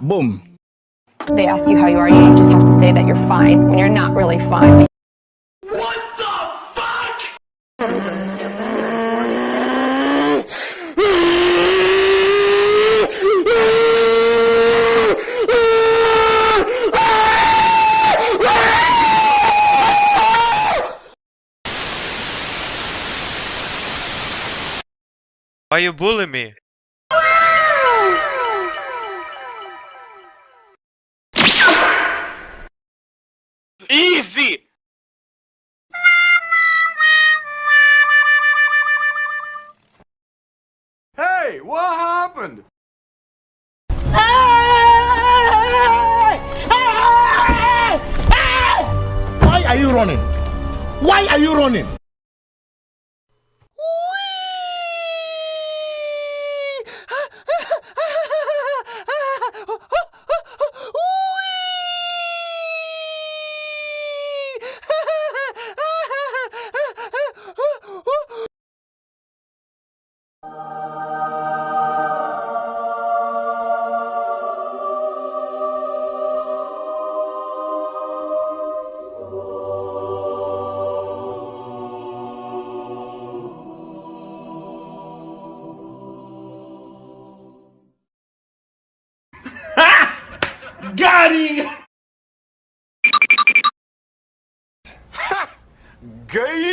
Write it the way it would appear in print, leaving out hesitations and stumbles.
Boom. They ask you how you are, you just have to say that you're fine when you're not really fine. What the fuck?! Why you bullying me? Easy! Hey, what happened? Why are you running? Why are you running? Got him! Ha! Gay!